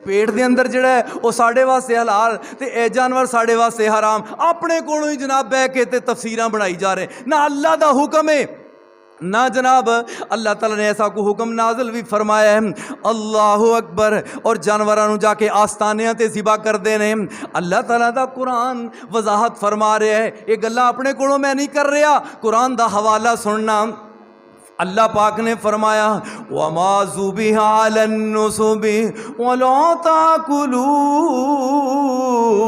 पेट के अंदर जिहड़ा है वो साढ़े वास्ते हलाल ते ए जानवर साढ़े वास्ते हराम। अपने कोलों ही जनाब बह के ते तफसीरां बनाई जा रहे। ना अल्लाह दा हुक्म है ना जनाब अल्लाह ताला ने ऐसा कोई हुक्म नाज़िल भी फरमाया है। अल्लाहु अकबर। और जानवरों जाके आस्तानियां ते ज़िबा करते हैं। अल्लाह ताला दा कुरान वजाहत फरमा रहा है। ये गल्लां अपने कोलों मैं नहीं कर रहा, कुरान दा हवाला सुनना। अल्लाह पाक ने फरमाया वमा ज़ुबिहा अलन्नुसुबि वला ताकुलू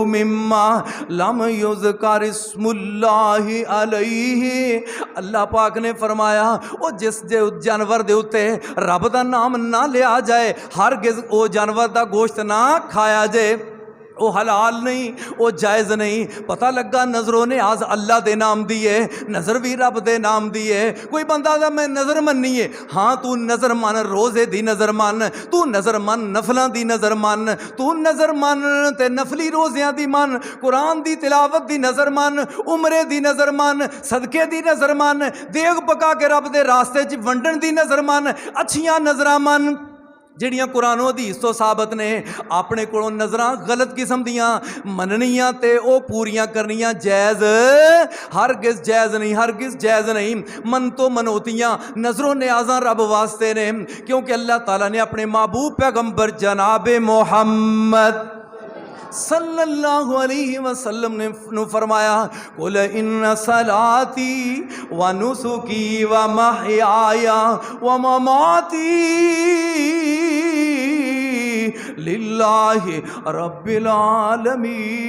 मिम्मा लम युज़कर इस्मुल्लाहि अलैहि। अल्लाह पाक ने फरमाया वो जिस जानवर दे उत्ते रब दा नाम ना लिया जाए, हरगिज़ वो जानवर दा गोश्त ना खाया जाए, वो हलाल नहीं, वो जायज़ नहीं। पता लगा नज़रों ने आज अल्लाह दे नाम दी है, नज़र भी रब दे नाम दी है। कोई बंदा दा मैं नज़र मननी है, हाँ तू नज़र मन रोज़े दी नज़र मन, तू नज़र मन नफलों दी नज़र मन, तू नज़र मन ते नफली रोज़ियां दी मन, कुरान दी तिलावत दी नज़र मन, उमरे दी नज़र मन, सदके दी नज़र मन, देग पका के रब दे रास्ते च वंडन दी नज़र मन, अच्छियां नज़रां मन ਜਿਹੜੀਆਂ कुरानो हदीस तो साबित ने। अपने कोलों नज़रां गलत किस्म दियां मननियां ते ओ पूरियां करनियां जायज़ हरगिज़ जायज़ नहीं, हरगिज़ जायज़ नहीं। मन तो मनोतियां नज़रों न्याज़ां रब वास्ते ने, क्योंकि अल्लाह ताला ने अपने महबूब पैगंबर जनाब मोहम्मद सल्लल्लाहु अलैहि वसल्लम ने फरमाया कुल इन्ना सलाती व नुसुकी व महयाया व ममाती लिल्लाहि रब्बिल आलमीन।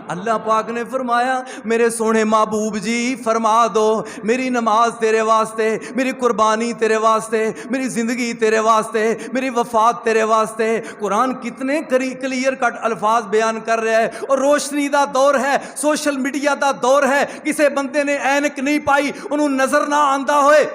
अल्लाह पाक ने फरमाया मेरे सोने महबूब जी फरमा दो मेरी नमाज तेरे वास्ते, मेरी कुर्बानी तेरे वास्ते, मेरी ज़िंदगी तेरे वास्ते, मेरी वफात तेरे वास्ते। कुरान कितने क्लियर कट अल्फाज बयान कर रहा है। और रोशनी का दौर है, सोशल मीडिया का दौर है। किसी बंदे ने ऐनक नहीं पाई उन्होंने नज़र ना आंदा होए।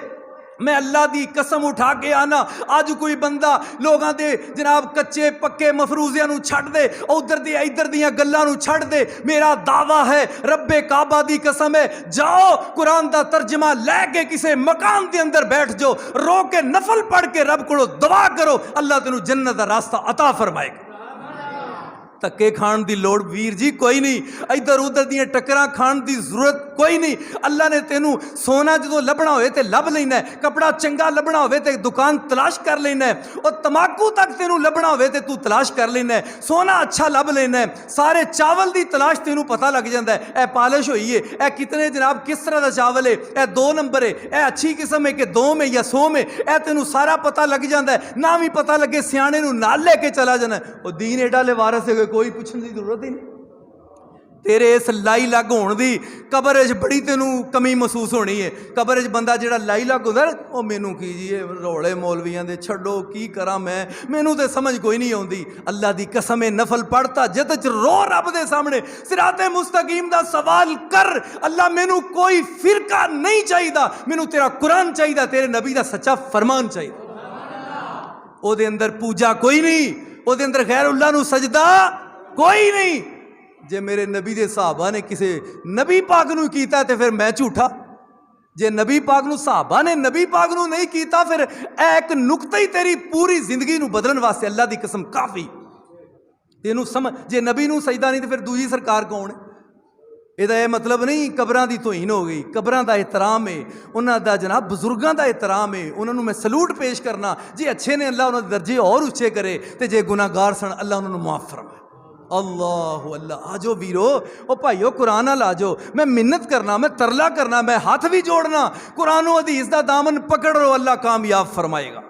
मैं अल्लाह दी कसम उठा के आना, अज कोई बंदा लोगों के जनाब कच्चे पक्के मफरूजियां नूं छड्ड दे, उधर दी इधर दियां गल्लां नूं छड्ड दे। मेरा दावा है रब्बे काबा दी कसम है, जाओ कुरान दा तर्जमा लैके किसी मकान के अंदर बैठ जाओ, रो के नफल पढ़ के रब को दुआ करो, अल्लाह तेनू जन्नत दा रास्ता अता फरमाएगा। धक्के खाण दी लोड़ वीर जी कोई नहीं, इधर उधर दियां टक्करां खाण दी जरूरत कोई नहीं। अल्लाह ने तेनू सोना जो लभना होए ते लभ लेना है, कपड़ा चंगा लभना होए ते दुकान तलाश कर लेना है, और तमाकू तक तेनू लभना होए ते तू तलाश कर लेना है, सोना अच्छा लभ लेना है, सारे चावल दी तलाश तेनू पता लग जाता है। ए पालिश होई है, ए कितने जनाब किस तरह का चावल है, ए 2 नंबर है, ए अच्छी किस्म है कि 2 में या 100 में, ए तेनू सारा पता लग जाता है। ना भी पता लगे सियाणे नू नाल लेके चला जाना है। और दीन एडा ले वारस है, कोई पूछने की जरूरत ही नहीं। तेरे इस लाई लग होने की कबर च बड़ी तेनू कमी महसूस होनी है। कबर च बंदा जिहड़ा लाई लग होंदा वो मैनू की जी रौले मौलवियां दे छड्डो की करा मैनू तो समझ कोई नहीं आउंदी। अल्लाह दी कसम है नफल पढ़ता जिद च रो रब दे सामने, सिराते मुस्तकीम दा सवाल कर, अल्लाह मैनू कोई फिरका नहीं चाहिए, मैनू तेरा कुरान चाहिए, तेरे नबी दा सच्चा फरमान चाहिए। ओदे अंदर पूजा कोई नहीं, ओदे अंदर गैरुल्लाह नू सजदा कोई नहीं। जे मेरे नबी दे सहाबा ने किसी नबी पाक नू कीता ते फिर मैं झूठा, जे नबी पाक नू सहाबा ने नबी पाक नू नहीं कीता फिर एक नुकता ही तेरी पूरी जिंदगी नू बदलने वास्ते अल्लाह दी कसम काफ़ी। तेनू समझ जे नबी नू सजदा नहीं तो फिर दूजी सरकार कौन है? ਇਹਦਾ ਇਹ मतलब नहीं कबरां दी तोहीन हो गई। कबरां दा एहतराम है, उन्हां दा जनाब बजुर्गों का एहतराम है, उन्होंने मैं सलूट पेश करना। जे अच्छे ने अल्लाह उन्होंने दर्जे और उच्चे करे, तो जे गुनाहगार सन अल्लाह उन्होंने माफ़ फरमाए। अल्लाह अल्लाह आजो वीरो ओ भाईओ कुरान नाल आजो, मैं मिन्नत करना, मैं तरला करना, मैं हाथ भी जोड़ना, कुरानो हदीस दा दामन पकड़ो, अल्लाह कामयाब फरमाएगा।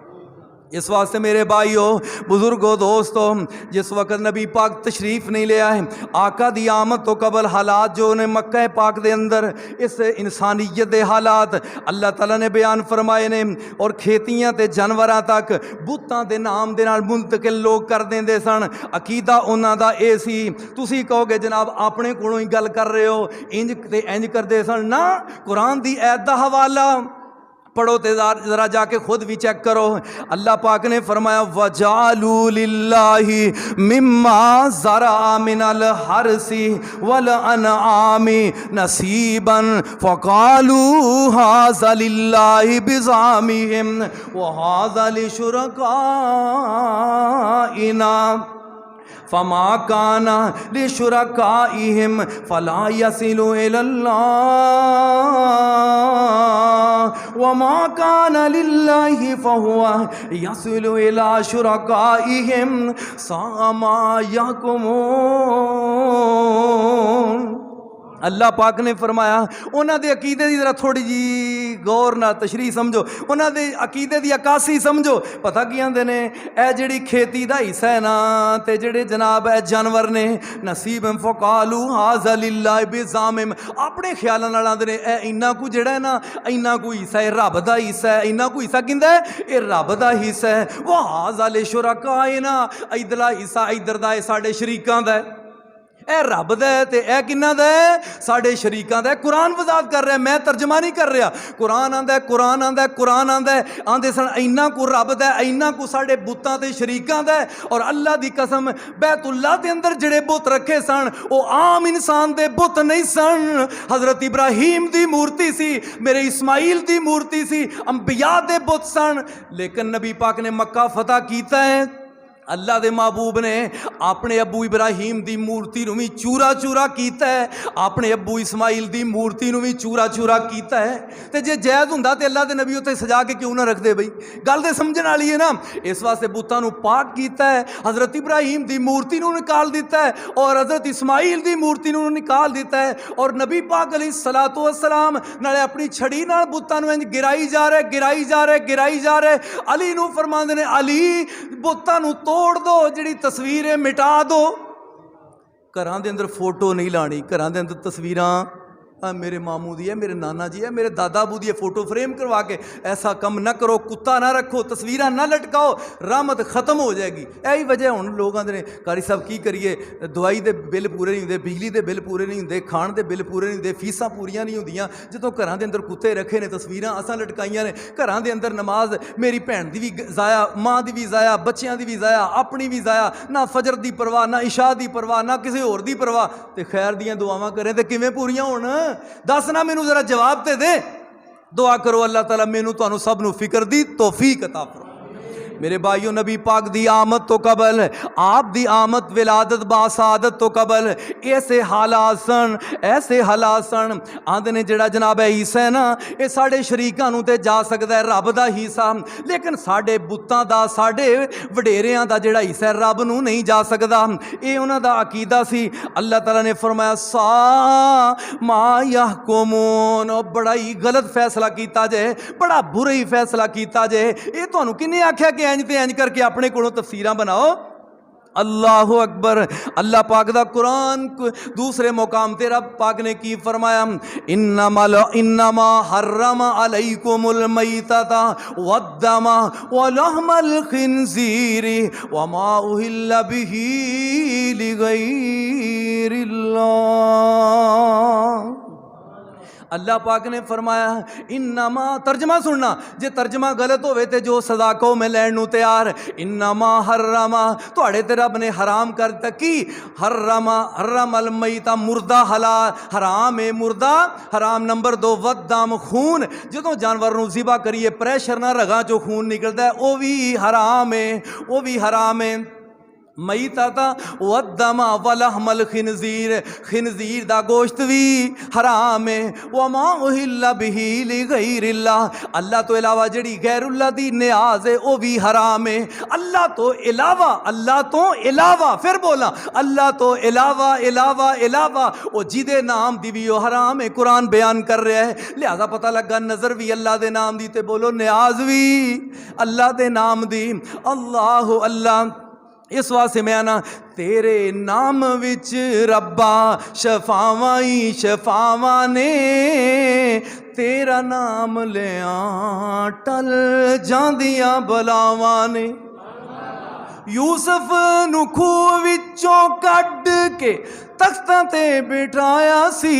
इस वास्ते मेरे भाइयों बुजुर्गों दोस्तों, जिस वक्त नबी पाक तशरीफ़ नहीं ले आए, आका दी आमद तो कबल हालात जो ने मक्का पाक दे अंदर इस इंसानियत दे हालात अल्लाह ताला ने बयान फरमाए ने। और खेतियां ते जानवरां तक बुतां दे नाम दे नाल मुंतकिल लोग कर देंदे सन। अकीदा उन्हां दा ए सी, तुसीं कहोगे जनाब अपने कोलों ही गल कर रहे हो, इंज ते इंज करदे सन ना। कुरान दी ऐत दा हवाला पढ़ो तो ज़रा जाके खुद भी चेक करो। अल्लाह पाक ने फरमाया वजालू लिल्लाहि मिम्मा ज़रा मिनल हरसी वल अनआमी नसीबन फ़क़ालू हाज़ा लिल्लाहि बिज़ामिहिम व हाज़ा लिशुरकाइना फमा काना लिशुरकाइहिम फला यसिलु इलल्लाह वमा काना लिल्लाहि फहुवा यसिलु इला शुरकाइहिम सामा यहकुमून। अल्लाह पाक ने फरमाया उन्हां दे अकीदे दी जरा थोड़ी जी गौर ना तशरीह समझो, उन्हां दे अकीदे दी अकासी समझो। पता की आंदे ने ए जिहड़ी खेती दा हिस्सा है ना ते जिहड़े जनाब ए जानवर ने नसीब फ़क़ालू हाज़ा लिल्लाहि बिज़ामिम, अपने ख्यालां नाल आंदे ने ए इन्ना कु जिहड़ा है ना इन्ना कु हिस्सा है रब दा हिस्सा है, इन्ना कु हिस्सा किंदा है ए रब दा हिस्सा है। वो हाज़ा लिशुरकाइना, इधरला हिस्सा इधर दा है साडे शरीकां दा है, ए रब दा है ते ए किन्ना दा है साडे शरीकां दा है। कुरान वजात कर रहा है, मैं तर्जमा नहीं कर रहा। कुरान आंदा है, कुरान आंदा है, कुरान आंदा है, आंदे सन इन्ना को रब दा है, इन्ना को साडे बुतां ते शरीकां दा है। और अल्लाह दी कसम बैतुल्लाह दे अंदर जिहड़े बुत रखे सन वो आम इंसान दे बुत नहीं सन। हज़रत इब्राहीम दी मूर्ति सी, मेरे इस्माइल दी मूर्ति सी, अंबिया दे बुत सन। लेकिन नबी पाक ने मक्का फतह कीता है, अल्लाह दे महबूब ने अपने अबू इब्राहीम दी मूर्ति नूं भी चूरा चूरा कीता है, अपने अबू इस्माइल दी मूर्ति नूं भी चूरा चूरा कीता है। ते जे जायज़ हुंदा ते अल्लाह दे नबी उत्ते सजा के क्यों ना रखदे बई, गल ते समझण वाली है ना। इस वास्ते बुतां नूं पाक कीता है, हज़रत इब्राहीम दी मूर्ति नूं निकाल दिता है और हज़रत इस्माइल दी मूर्ति नूं निकाल दिता है। और नबी पाक अलैहिस्सलातु वस्सलाम नाले अपनी छड़ी नाल बुतां नूं इंज गिराई जा रहे, गिराई जा रहे, गिराई जा रहे। अली नूं फरमांदे ने अली बुतां नूं तोड़ दो, जिहड़ी तस्वीर है मिटा दो। घरां दे अंदर फोटो नहीं लानी, घरां दे अंदर तस्वीरां मेरे मामू दी है, मेरे नाना जी है, मेरे दादा बू दी है, फोटो फ्रेम करवा के ऐसा कम ना करो। कुत्ता ना रखो, तस्वीरां ना लटकाओ, रहमत खत्म हो जाएगी। यही वजह हुण लोग आंदे ने कारी साहब की करिए, दवाई दे बिल पूरे नहीं होंदे, बिजली दे बिल पूरे नहीं होंदे, खाण दे बिल पूरे नहीं होंदे, फीसां पूरियां नहीं होंदियां। जदों घरां दे अंदर कुत्ते रखे ने, तस्वीरां असां लटकाइयां ने, घरां दे अंदर नमाज मेरी भैन दी भी ज़ाया, माँ दी भी ज़ाया, बच्चियां दी भी ज़ाया, अपनी भी ज़ाया, ना फजर दी परवाह, ना इशा दी परवाह, ना किसी होर दी परवाह। ते खैर दियां दुआवां करें ते किवें पूरियां होण? दस ना मैनू जरा जवाब ते दे। दुआ करो अल्लाह ताला मैनू तुहानू सब नू फिक्र दी तौफीक अता फरमाए। मेरे भाइयों, नबी पाक दी आमद तो कबल, आप दी आमद विलादत बासादत तो कबल ऐसे हालात सन, ऐसे हालात सन। आंदे ने जेड़ा जनाब ईसा है ना, ये साढ़े शरीकां नूं ते जा सकदा है, रब दा हिस्सा, लेकिन साढ़े बुतां दा, साढ़े वडेरियां दा जेड़ा हिस्सा है रब नूं नहीं जा सकदा। ये उन्हां दा अकीदा सी। अल्लाह ताला ने फरमाया सा मा यहकुमून, बड़ा ही गलत फैसला कीता जे, बड़ा बुरा ही फैसला कीता जे। ये तुहानू किन्ने आख्या कि इंज ते इंज करके अपने कोलों तफसीरां बनाओ? अल्लाह अकबर। अल्लाह पाक दा कुरान दूसरे मुकाम ते रब पाक ने की फरमाया, इन्नमा हर्रमा अलैकुमुल मैतता वद्दमा वलहमल खिंजीरी वमा उहिल्ला बिही लिगैरिल्लाह। अल्लाह पाक ने फरमाया इन्नमा, तर्जमा सुनना, जे तर्जमा गलत होवे ते जो सजा को मैं लैण नूं तैयार। इन्नमा हर्रमा, तुहाड़े ते रब ने हराम कर दिता की? हर्रमा, हर्रमल मैता, मुर्दा हराम है, मुर्दा हराम। नंबर 2 वद्दम, खून, जदों जानवर नूं ज़िबा करिए प्रेशर ना रगां चों खून निकलदा है, वो भी हराम है, वो भी हराम है। मैतता वद्दमा वलहमल खिनजीर, खिनजीर दा गोश्त भी हराम है। वमा उहिल्ला बिही लिगैरिल्लाह, अल्लाह तो इलावा जिहड़ी गैरुल्लाह दी नियाज है वो भी हराम है। अल्लाह तो इलावा, अल्लाह तो इलावा, फिर बोला अल्लाह तो इलावा, इलावा, इलावा, वो जिदे नाम दी भी वो हराम है। कुरान बयान कर रहा है, लिहाजा पता लगा नज़र भी अल्लाह दे नाम दी, ते बोलो नियाज भी अल्लाह दे नाम दी। अल्लाह अल्लाह, इस वास्ते मैं आना तेरे नाम विच रब्बा शफावां ही शफावां ने, तेरा नाम लिया टल जांदियां बलावां ने। यूसुफ नूं खूह विचों कढ के तख्तां ते बिठाया सी,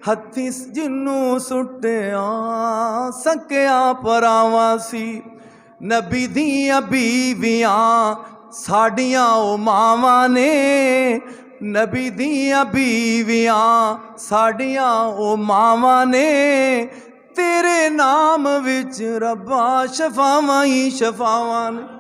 हत्थी जिन्नू सुटिया सकिया परावा सी। नबी दियां बीवियां साडियां ओ मावां ने, नबी दियां बीवियां साडियां ओ मावां ने, तेरे नाम विच रब्बा शफावां ही शफावां ने।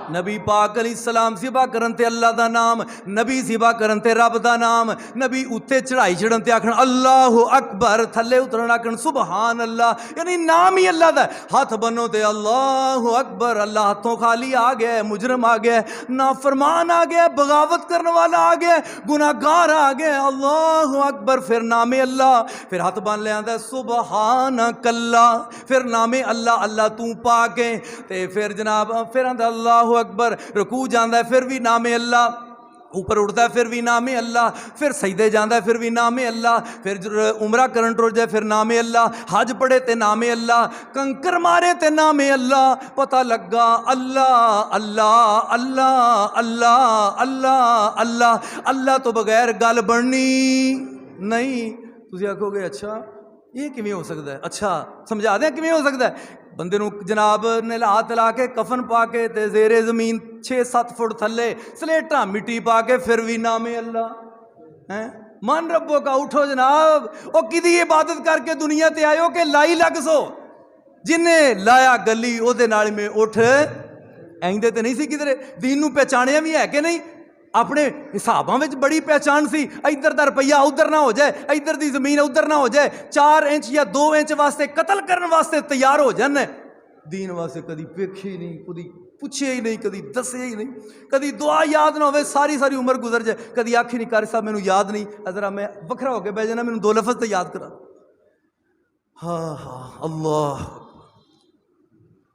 नबी पाक अलैहिस्सलाम सिबा करन ते अल्लाह दा नाम, नबी सिबा करन ते रब दा नाम, नबी उत्ते चढ़ाई चढ़न ते आखन अल्लाहु अकबर, थल्ले उतरन आखन सुबहान अल्लाह, यानी नाम ही अल्लाह दा। हाथ बनो ते अल्लाहु अकबर, अल्लाह हाथों खाली आ गया, मुजरम आ गया, नाफरमान आ गया, बगावत करने वाला आ गया, गुनाहगार आ गया, अल्लाहु अकबर। फिर नामे अल्लाह, फिर हाथ बन लिया आंदा सुबहानक अल्लाह, फिर नामे अल्लाह, अल्लाह तू पाक है, ते फिर जनाब फिर आंदा अल्लाहु अकबर, रुकू जाता है फिर भी नामे अल्लाह, ऊपर उठता है फिर भी नामे अल्लाह, फिर सजदे जाता है फिर भी नामे अल्लाह, फिर उमरा करन टुर जाए फिर नामे अल्लाह, हज पढ़े ते नामे अल्लाह, कंकर मारे ते नामे अल्लाह। पता लगा अल्लाह अल्लाह अल्लाह अल्लाह अल्लाह अल्लाह, अल्लाह तो बगैर गल बननी नहीं। तुसीं आखोगे अच्छा ये किवें हो सकता है, अच्छा समझा दें किवें हो सकता है। बंदे नूं जनाब ने हाथ ला के कफन पा के ते जेरे जमीन 6-7 फुट थले सलेटा मिट्टी पा के फिर भी नामे अल्लाह हैं। मन रब्बो का उठो जनाब, ओ किदी इबादत करके दुनिया ते आयो कि लाई लग सो, जिन्हें लाया गली ओदे नाल में उठ ऐंदे ते नहीं सी किधरे। दीन नूं पहचानिया भी है कि नहीं, अपने हिसाबां विच बड़ी पहचान सी, इधर दा रुपया उधर ना हो जाए, इधर दी जमीन उधर ना हो जाए, 4 इंच या 2 इंच वास्ते कतल करने वास्ते तैयार हो जाने। दीन वास्ते कदी वेखे ही नहीं, कदी पूछे ही नहीं, कदी दसे ही नहीं, कदी दुआ याद ना हो, सारी सारी उम्र गुजर जाए, कदी आखी नहीं कारी साहब मैनू याद नहीं, जरा मैं वखरा होकर बह जाना, मैनू 2 लफज तो याद करा। हाँ हाँ अल्लाह,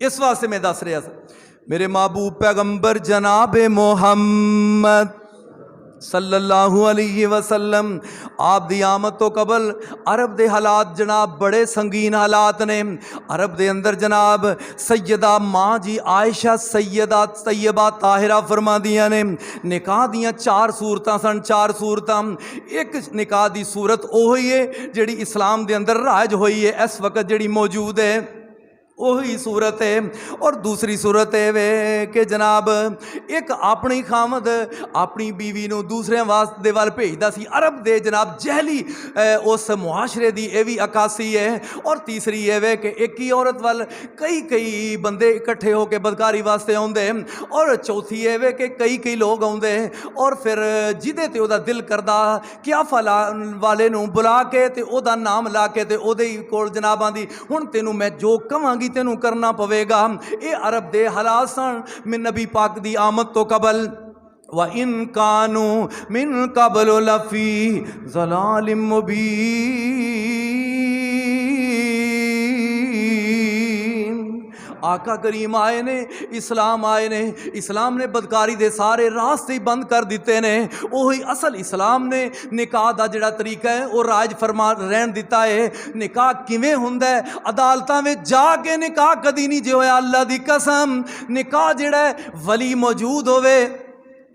इस वास्ते मैं दस रहा था, मेरे महबूब पैगंबर जनाब मोहम्मद सल्लल्लाहु अलैहि वसल्लम आप दी आमद तो कबल अरब दे हालात जनाब बड़े संगीन हालात ने। अरब दे अंदर जनाब सैयदा माँ जी आयशा सैयदा तैयबा ताहिरा फरमा दिया ने, निकाह दियाँ 4 सूरतां सन, 4 सूरतां। एक निकाह दी सूरत ओही है जिहड़ी इस्लाम दे अंदर राज होई है, इस वक्त जिहड़ी मौजूद है वही सूरत है। और दूसरी सूरत है वे कि जनाब एक अपनी खामद अपनी बीवी नूं दूसरे वास्ते वाल भेजदा सी, अरब दे जनाब जहली उस मुआशरे दी ये भी अकासी है। और तीसरी ये वे कि एक ही औरत वाल कई कई बंदे इकट्ठे होकर बदकारी वास्ते आउंदे। और चौथी ये वे कि कई कई लोग आउंदे और फिर जिदे ते ओदा दिल करदा क्या फला वाले नूं बुला के ते ओदा नाम ला के ते ओदे कोल जनाब आंदी हुण तेनू मैं जो कवांगी तेनू करना पवेगा। ये अरब दे हालात सन में नबी पाक दी आमद तो कबल। व इन कानू मिन कबल लफी ज़लालिम मुबीन। आका करीम आए ने, इस्लाम आए ने, इस्लाम ने बदकारी दे सारे रास्ते बंद कर दिते ने। वही असल इस्लाम ने निकाह दा जिहड़ा तरीका है वो राज फरमा रहन दिता है। निकाह किवें हुंदा है, अदालतां विच जाके निकाह कदी नहीं जे होया, अल्लाह दी कसम। निकाह जिहड़ा है वली मौजूद होवे,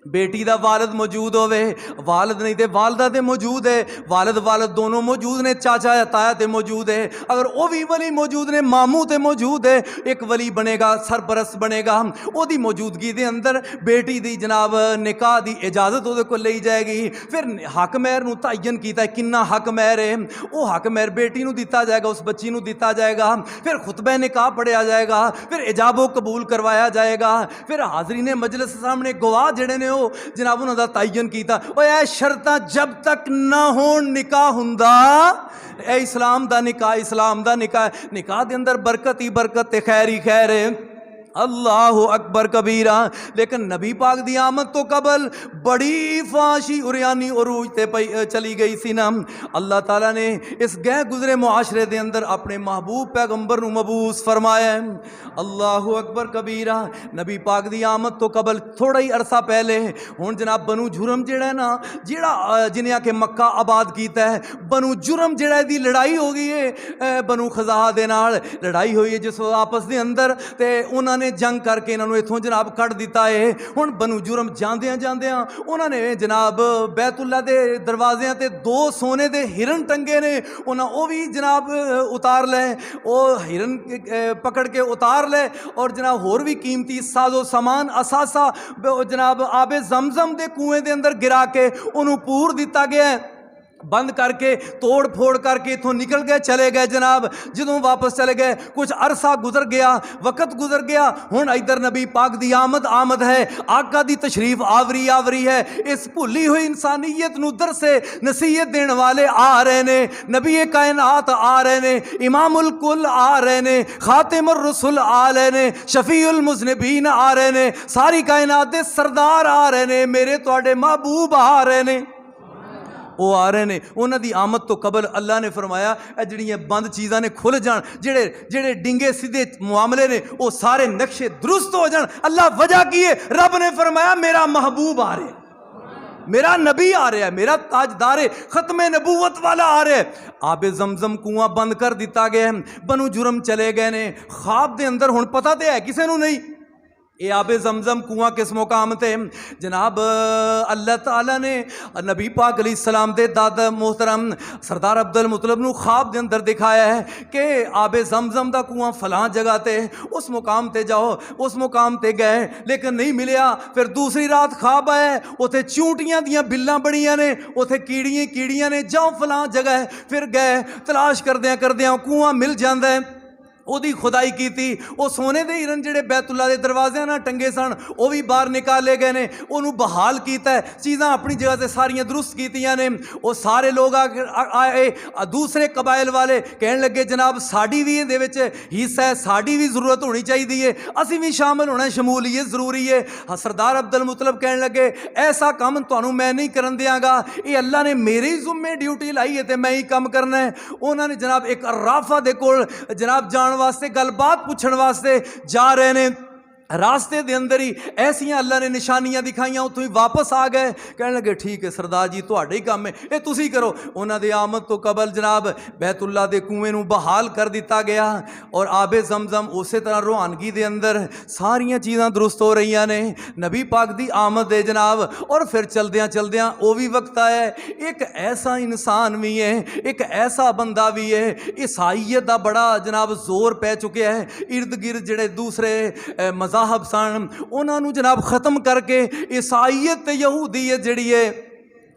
बेटी दा वालिद मौजूद होवे, वालिद नहीं तो वालदा ते मौजूद है, वालिद वालिद दोनों मौजूद ने, चाचा या ताया ते मौजूद है। अगर वो भी वली मौजूद ने, मामू ते मौजूद है, एक वली बनेगा, सरपरस्त बनेगा। ओदी मौजूदगी दे अंदर बेटी दी जनाब निकाह दी इजाजत ओदे कोल लई जाएगी। फिर हक महर नूं तयन कीता किन्ना हक महर है, वो हक महर बेटी नूं दिता जाएगा, उस बच्ची नूं दिता जाएगा। फिर खुतबा निकाह पढ़िया जाएगा, फिर इजाबो कबूल करवाया जाएगा। फिर हाजरीन मजलिस सामने गवाह जिहड़े ने जनाब उन्हां दा तयन कीता। ओए शर्तां जब तक ना होण निकाह हुंदा, ए इस्लाम दा निकाह, इस्लाम दा निकाह। निकाह दे अंदर बरकत ही बरकत ते खैर ही खैर है। अल्लाह अकबर कबीरा। लेकिन नबी पाक दी आमद तो कबल बड़ी फाशी उरियानी उरूज ते चली गई सी ना। अल्लाह ताला ने इस गह गुजरे मुआशरे दे अंदर अपने महबूब पैगंबर नूं मबूस फरमाया। अल्लाह अकबर कबीरा। नबी पाक दी आमद तो कबल थोड़ा ही अरसा पहले हुण जनाब बनु जुरम जिहड़ा ना, जिहड़ा जिन्हें आके मक्का आबाद कीता है, बनु जुरम जिहड़ा दी लड़ाई हो गई है बनु खज़ा दे नाल लड़ाई हुई है जिस आपस दे अंदर, ते उन्होंने ने जंग करके इन्हों इथों जनाब कढ़ दिता है। हुण बनु जुरम जांदियां जांदियां उन्होंने जनाब बैतुल्ला दे दरवाज़ियां ते 2 सोने दे हिरन टंगे ने, उन्हें वो भी जनाब उतार ले, वो हिरन पकड़ के उतार ले और जनाब होर भी कीमती साजो समान असासा जनाब आबे जमजम दे कुएं दे अंदर गिरा के उन्होंने पूर दिता गया है। बंद करके तोड़ फोड़ करके इथों निकल गए, चले गए जनाब। जदों वापस चले गए कुछ अरसा गुजर गया, वक्त गुजर गया। हुण इधर नबी पाक दी आमद है, आका दी तशरीफ आवरी है। इस भुली हुई इंसानियत नूं दरसे नसीहत देने वाले आ रहे ने, नबी कायनात आ रहे ने, इमामुल कुल आ रहे ने, खातिमुर रसूल आ रहे ने, शफीउल मुज़निबीन आ रहे ने, सारी कायनात दे सरदार आ रहे ने, मेरे तुहाडे महबूब आ रहे ने, वो आ रहे ने। उन्हों की आमद तो कबल अल्लाह ने फरमाया जिहड़ियां बंद चीज़ां ने खुल जान, जेड़े डिंगे सीधे मामले ने वो सारे नक्शे दुरुस्त हो जान। अल्लाह वजह की है, रब ने फरमाया मेरा महबूब आ रहा है, मेरा नबी आ रहा है, मेरा ताजदार खत्मे नबूवत वाला आ रहा है। आबे जमजम कुआं बंद कर दिता गया है, बनु जुरम चले गए ने ख्वाब दे अंदर। हुण पता तो है किसी नूं नहीं ये आबे जमजम कुआं किस मुकाम ते जनाब अल्लाह ताला ने नबी पाक अलैहिस्सलाम दे दादा मोहतरम सरदार अब्दुल मुतलब नूं ख्वाब दे अंदर दिखाया है कि आबे जमजम दा कुआं फलां जगह ते उस मुकाम ते जाओ। उस मुकाम ते गए लेकिन नहीं मिलिया। फिर दूसरी रात ख्वाब आया उत्थे चूंटियां दियां बिल्लां बड़ियां ने, उत्थे कीड़ियां ने, जाओ फलां जगह। फिर गए तलाश करदियां कुआं मिल जांदा है। ओदी खुदाई की थी, वो सोने दे हिरन जिहड़े बैतुल्ला दे दरवाज़ियां नाल टंगे सन वो भी बाहर निकाले गए ने, उन्होंने बहाल किया, चीज़ां अपनी जगह से सारियां दुरुस्त कीतियां ने। वो सारे लोग आए, दूसरे कबाइल वाले कहने लगे जनाब साड़ी भी इहदे विच हिस्सा है, साड़ी भी जरूरत होनी चाहिए, असीं भी शामिल होना, शमूलीयत जरूरी है। सरदार अब्दुल मुतलब कहने लगे ऐसा काम तुहानूं मैं नहीं करन दियांगा, ये अल्लाह ने मेरे ही जुम्मे ड्यूटी लाई है तो मैं ही काम करना है। उन्होंने जनाब एक अर्राफा दे कोल जनाब जान वास्ते गलबात पूछण वास्ते जा रहे ने। रास्ते दे अंदर ही ऐसियां अल्लाह ने निशानियां दिखाइयां, उत्थों ही वापस आ गए। कहने लगे ठीक है सरदार जी तुहाडे ही काम है, ये तुसीं करो। उन्हां दे आमद तो कबल जनाब बैतुल्ला दे कुएं नूं बहाल कर दिता गया और आबे जमजम उस तरह रूहानगी दे अंदर सारियां चीज़ां दुरुस्त हो रही ने नबी पाक दी आमद है जनाब। और फिर चलदियां चलदियां वो भी वक्त आया, एक ऐसा इंसान भी है, एक ऐसा बंदा भी है, ईसाईयत दा बड़ा जनाब जोर पै चुकिया है। इर्द गिर्द जिहड़े दूसरे मज़ाहब सन उन्होंने जनाब ख़त्म करके ईसाईयत यहूदीयत जिहड़ी है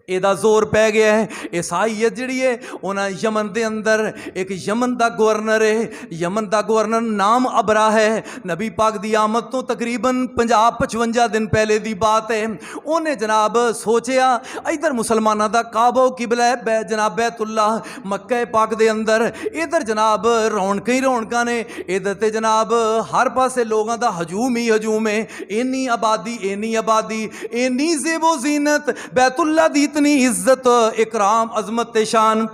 ਇਹਦਾ जोर पै गया है। ईसाईयत जिहड़ी है उन्हें यमन के अंदर एक यमन का गवर्नर है, यमन का गवर्नर नाम अबरा है। नबी पाक की आमद तो तकरीबन 50-55 दिन पहले की बात है। उन्हें जनाब सोचिया इधर मुसलमानों का काबा किबला है जनाब बैतुल्ला मक्का पाक के अंदर, इधर जनाब रौनक ही रौनक ने, इधर तो जनाब हर पासे लोगों का हजूम ही हजूम है। इन्नी आबादी इन्नी ज़ेबो ज़ीनत बैतुल्ला दी इतनी इज्जत इकराम अजमत शान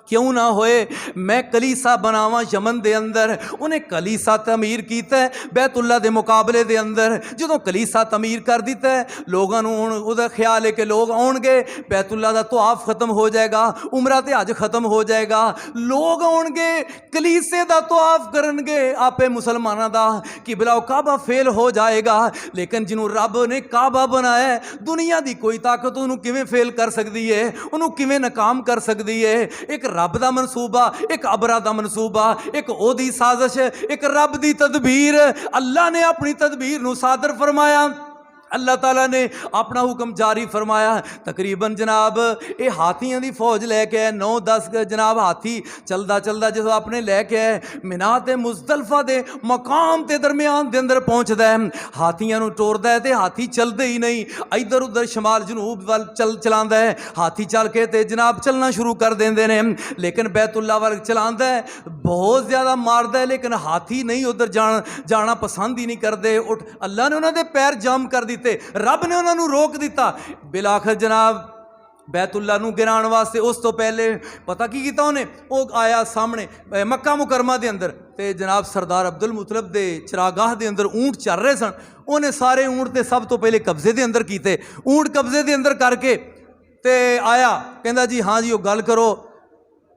क्यों ना होए। मैं कलीसा बनावा यमन दे अंदर, उन्हें कलीसा तमीर किया बैतुल्ला दे मुकाबले दे अंदर। जो कलीसा तमीर कर दिता है लोगों उहदा ख्याल है कि लोग आउणगे, बैतुल्ला दा तवाफ खत्म हो जाएगा, उमरा ते हज खत्म हो जाएगा, लोग आउणगे कलीसे दा तवाफ करनगे, आपे मुसलमाना दा किबला काबा फेल हो जाएगा। लेकिन जिन्हों रब ने काबा बनाया दुनिया की कोई ताकत उन्होंने किवें फेल कर सकती है, उन्होंने किवें नाकाम कर सकती है। एक रब दा मनसूबा, एक अबरा दा मनसूबा, एक ओदी साजिश, एक रब दी तदबीर। अल्लाह ने अपनी तदबीर नूं सादर फरमाया, अल्लाह ताला ने अपना हुक्म जारी फरमाया। तकरीबन जनाब ये हाथियों की फौज लैके आए, 9-10 जनाब हाथी चलदा चलदा जो अपने लैके आए मिना ते मुज़दलिफा दे मकाम के दरम्यान के अंदर पहुँचता है। हाथियों को टोरदा है तो हाथी चलते ही नहीं, इधर उधर शमाल जनूब वाल चलाता है। हाथी चल के ते जनाब चलना शुरू कर देंगे ने, लेकिन बैतुल्ला वाल चलाता है, बहुत ज़्यादा मारदा है, लेकिन हाथी नहीं उधर जाना पसंद ही नहीं करते। अल्लाह ने उन्होंने पैर जाम कर रब ने उन्होंने रोक दिता। बिलाखिर जनाब बैतुल्ला नूं गिराण वास्ते उस तो पहले पता की कीता उन्हें, वो आया सामने मक्का मुकरमा दे अंदर ते जनाब सरदार अब्दुल मुतलब दे चरागाह दे अंदर ऊँट चल रहे सन। उन्हें सारे ऊँट ते सब तो पहले कब्जे दे अंदर कीते, ऊँट कब्जे दे अंदर करके ते आया कहंदा जी हाँ जी वो गल करो,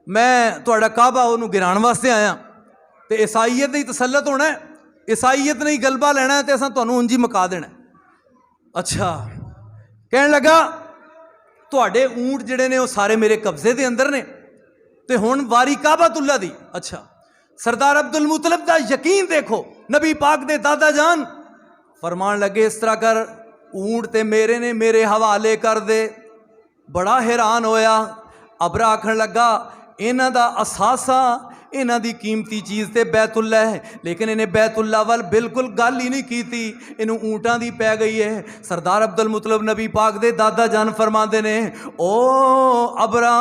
मैं तुहाडा काबा उहनूं गिराण वास्ते आया। तो ईसाईयत दी तसल्लत होना है, ईसाईयत ने गलबा लेना है तो असां तुहानूं उंज ही मुका देना। अच्छा कहन लगा तुहाडे ऊंट जिहड़े ने वो सारे मेरे कब्जे के अंदर ने ते हुण वारी काबातुल्ला दी। अच्छा सरदार अब्दुल मुतलब दा यकीन देखो, नबी पाक दे दादा जान फरमान लगे इस तरह कर, ऊंट ते मेरे ने, मेरे हवाले कर दे। बड़ा हैरान होया। अबरा आखन लगा इन्हां दा असासा इन्हां दी कीमती चीज़ ते बैतुल्ला है, लेकिन इन्हें बैतुल्ला वाल बिल्कुल गल ही नहीं की थी, इनू ऊँटां दी पै गई है। सरदार अब्दुल मुतलब नबी पाक दे दादा जान फरमाते ने ओ अबरा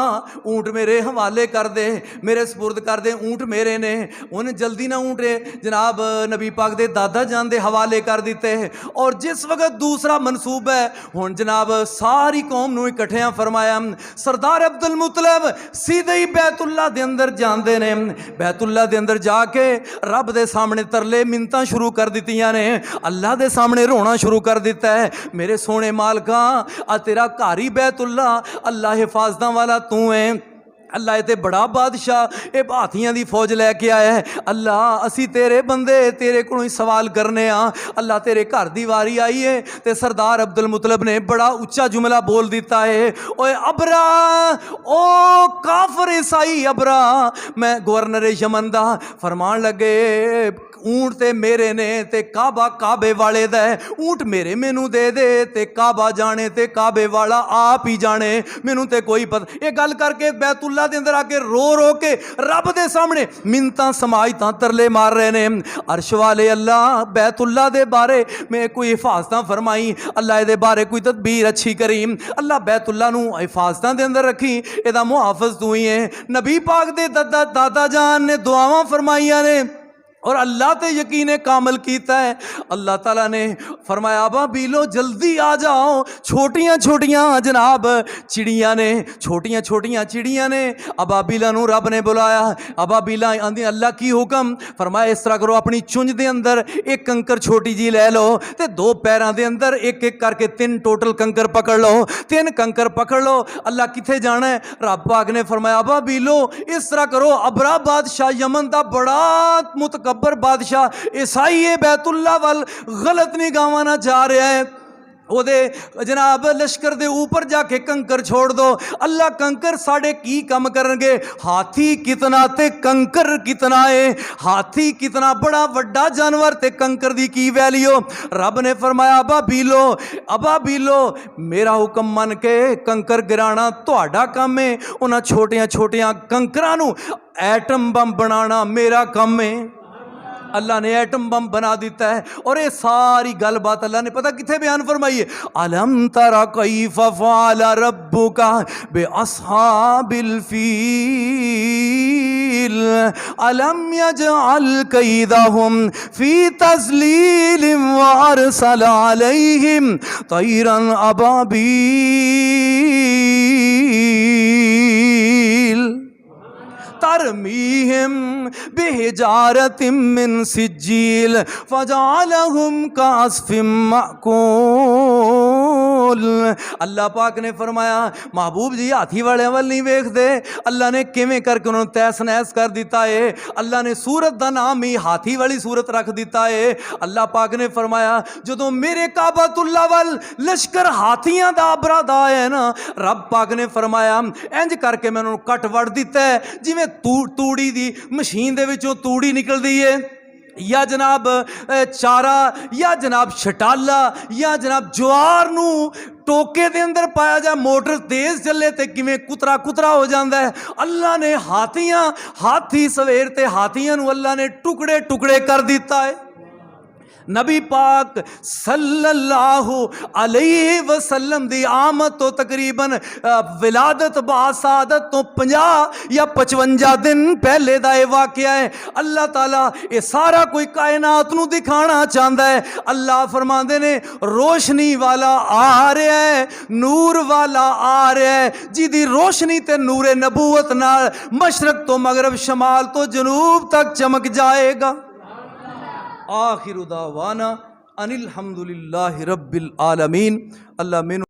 ऊँट मेरे हवाले कर दे, मेरे सपुर्द कर दे, ऊँट मेरे ने। उन्हें जल्दी ना ऊँट जनाब नबी पाक दे दादा जान दे हवाले कर दिते। और जिस वक्त दूसरा मनसूबा है हुण जनाब सारी कौम नूं इकट्ठियां फरमाया, सरदार अब्दुल मुतलब सीधे ही बैतुल्ला दे अंदर जांदे ने। बैतुल्ला दे अंदर जाके रब दे सामने तरले मिन्नतां शुरू कर दित्तियां ने, अल्लाह दे सामने रोना शुरू कर दिता है। मेरे सोने मालका आ तेरा घर ही बैतुल्ला, अल्लाह हिफाजतां वाला तू है। अल्लाह ये बड़ा बादशाह ये हाथियां दी फौज लैके आया है। अल्लाह असी तेरे बंदे तेरे को सवाल करने अल्लाह तेरे घर दी वारी आई है। तो सरदार अब्दुल मुतलब ने बड़ा उच्चा जुमला बोल दिता है, ओए अबरा ओ काफर ईसाई अबरा, मैं गवर्नर यमन दा फरमान लगे ऊँट ते मेरे ने ते काबा काबे वाले दा है। ऊँट मेरे मैनू दे दे ते काबा जाने ते काबे वाला आप ही जाने, मैनू ते कोई पता। ये गल करके बैतुल्ला दे अंदर आके रो रो के रब दे सामने मिन्नतां समाजतां तरले मार रहे ने। अर्श वाले अल्लाह बैतुल्ला दे बारे में कोई हिफाजतां फरमाई, अल्लाह दे बारे कोई तदबीर अच्छी करी, अल्लाह बैतुल्ला नू हिफाजतां दे अंदर रखी, एदा मुहाफिज तू ही है। नबी पाक दे दादा जान ने दुआवां फरमाइयां ने और अल्लाह ते यकीन कामल कीता है। अल्लाह ताला ने फरमाया अबाबीलो जल्दी आ जाओ, छोटियां छोटियां जनाब चिड़ियां ने, छोटियां छोटियां चिड़ियां ने अबाबीला नू रब ने बुलाया। अबाबीला आंदी अल्लाह की हुक्म, फरमाया इस तरह करो अपनी चुंझ दे अंदर एक कंकर छोटी जी ले लो ते दो पैरां दे अंदर एक एक करके 3 टोटल कंकर पकड़ लो, 3 कंकर पकड़ लो। अल्लाह किथे जाना है? रब पाक ने फरमाया अबाबीलो इस तरह करो, अबरा बादशाह यमन दा बड़ा मुतकब्बर बादशाह ईसाई बैतुल्ला वाल गलत निगाहां ना जा रहा है, ओदे जनाब लश्कर दे ऊपर जाके कंकर छोड़ दो। अल्लाह कंकर साढ़े की कम करनगे? हाथी कितना ते कंकर कितना है? हाथी कितना बड़ा वड्डा जानवर ते कंकर दी की वैल्यू? रब ने फरमाया अबाबीलो मेरा हुक्म मन के कंकर गिराना तुहाडा काम है, उन्हां छोटियां छोटियां कंकरां नू एटम बम बनाना मेरा काम है। अल्लाह ने एटम बम बना दिता है। और ये सारी गल बात अल्लाह ने पता किथे बयान फरमाई है? अलम तरा कैफ फ़अल रब्बुका बिअस्हाबिल फील अलम यजअल कैदहुम फी तज़लील व अरसल अलैहिम तैरन अबाबील तरमीहिम बिहिजारतिम मिन सिज्जील फजअलहुम कास्फिम माकूल। अल्लाह पाक ने फरमाया महबूब जी हाथी वाले वाल नहीं वेखदे, अल्लाह ने किवें करके उन्होंने तैस नैस कर दिता है। अल्लाह ने सूरत का नाम ही हाथी वाली सूरत रख दिता है। अल्लाह पाक ने फरमाया जो मेरे काबातुल्ला वाल लश्कर हाथियां दा अबरा दा है ना, रब पाक ने फरमाया इंज करके मैं उन्होंने कट वड़ दिता है जिवें तूड़ी दी मशीन दे विचों तूड़ी निकलदी है, या जनाब चारा, या जनाब छटाला, या जनाब ज्वार नू टोके दे अंदर पाया जाए, मोटर तेज चले तो किवें कुतरा कुतरा हो जाता है। अल्लाह ने हाथी सवेर ते हाथियां नू अल्लाह ने टुकड़े टुकड़े कर दिता है। नबी पाक सल्लल्लाहु अलैहि वसल्लम दी आमद तो तकरीबन विलादत बासादत तो 50 या 55 दिन पहले दा ये वाकया है। अल्लाह ताला ये सारा कोई कायनात नू दिखाना चाहता है। अल्लाह फरमाते ने रोशनी वाला आ रहा है, नूर वाला आ रहा है, जिदी रोशनी ते नूरे नबूवत नाल मशरक तो मगरब शमाल तो जनूब तक चमक जाएगा। आखिर दावाना अनिल हम्दुलिल्लाहि रब्बिल आलमीन। अल्लाह